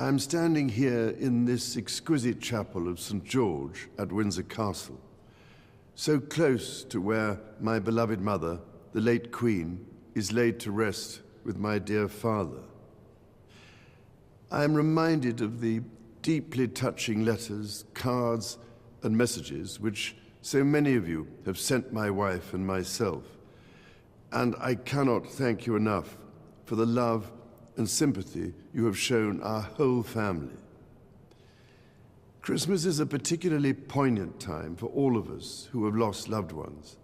I'm standing here in this exquisite chapel of St. George at Windsor Castle, so close to where my beloved mother, the late Queen, is laid to rest with my dear father. I am reminded of the deeply touching letters, cards, and messages which so many of you have sent my wife and myself, and I cannot thank you enough for the love and sympathy you have shown our whole family. Christmas is a particularly poignant time for all of us who have lost loved ones.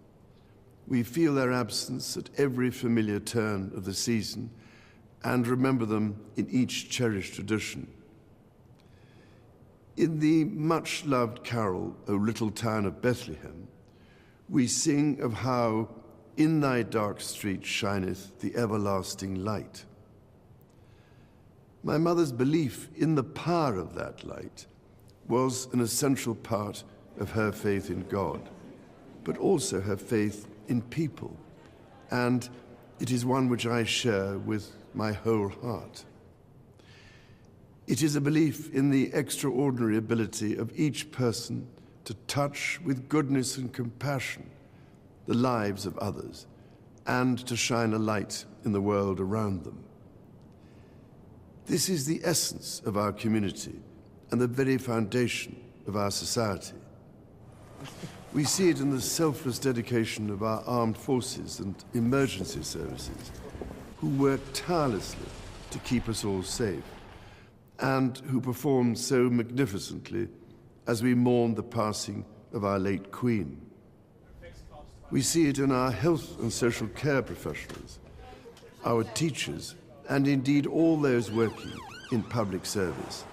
We feel their absence at every familiar turn of the season and remember them in each cherished tradition. In the much-loved carol, O Little Town of Bethlehem, we sing of how in thy dark street shineth the everlasting light. My mother's belief in the power of that light was an essential part of her faith in God, but also her faith in people, and it is one which I share with my whole heart. It is a belief in the extraordinary ability of each person to touch with goodness and compassion the lives of others and to shine a light in the world around them. This is the essence of our community and the very foundation of our society. We see it in the selfless dedication of our armed forces and emergency services, who work tirelessly to keep us all safe, and who perform so magnificently as we mourn the passing of our late Queen. We see it in our health and social care professionals, our teachers, and indeed all those working in public service,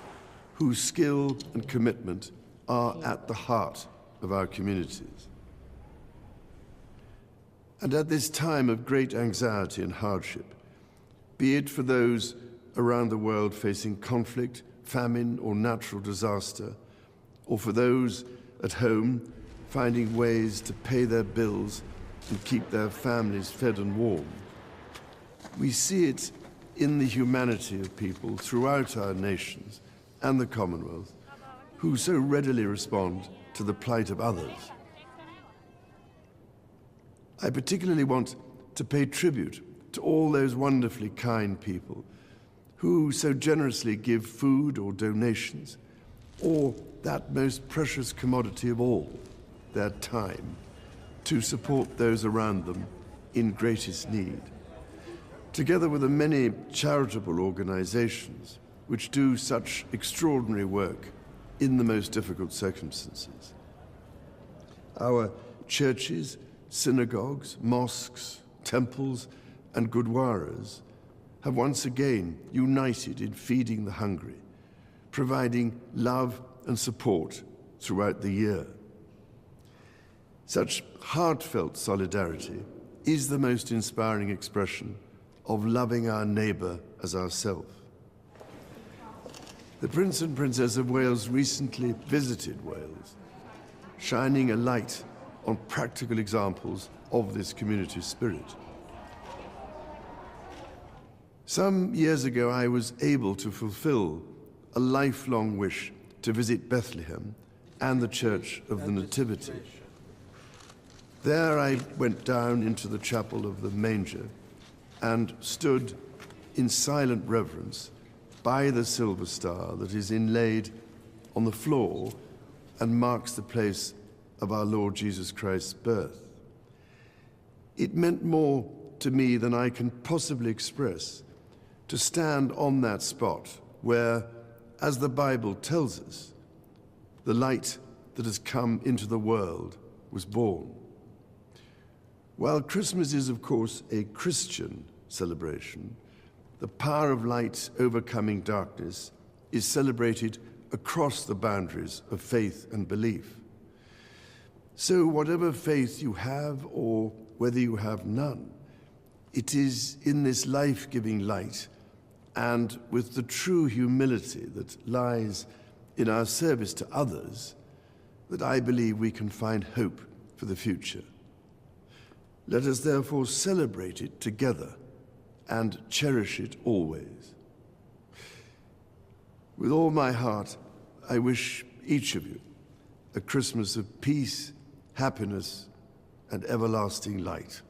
whose skill and commitment are at the heart of our communities. And at this time of great anxiety and hardship, be it for those around the world facing conflict, famine, or natural disaster, or for those at home finding ways to pay their bills and keep their families fed and warm, we see it in the humanity of people throughout our nations and the Commonwealth who so readily respond to the plight of others. I particularly want to pay tribute to all those wonderfully kind people who so generously give food or donations, or that most precious commodity of all, their time, to support those around them in greatest need, together with the many charitable organizations which do such extraordinary work in the most difficult circumstances. Our churches, synagogues, mosques, temples, and gurdwaras have once again united in feeding the hungry, providing love and support throughout the year. Such heartfelt solidarity is the most inspiring expression of loving our neighbour as ourselves. The Prince and Princess of Wales recently visited Wales, shining a light on practical examples of this community spirit. Some years ago, I was able to fulfill a lifelong wish to visit Bethlehem and the Church of the Nativity. There I went down into the chapel of the manger and stood in silent reverence by the silver star that is inlaid on the floor and marks the place of our Lord Jesus Christ's birth. It meant more to me than I can possibly express to stand on that spot where, as the Bible tells us, the light that has come into the world was born. While Christmas is, of course, a Christian celebration, the power of light overcoming darkness is celebrated across the boundaries of faith and belief. So whatever faith you have or whether you have none, it is in this life-giving light and with the true humility that lies in our service to others that I believe we can find hope for the future. Let us therefore celebrate it together and cherish it always. With all my heart, I wish each of you a Christmas of peace, happiness, and everlasting light.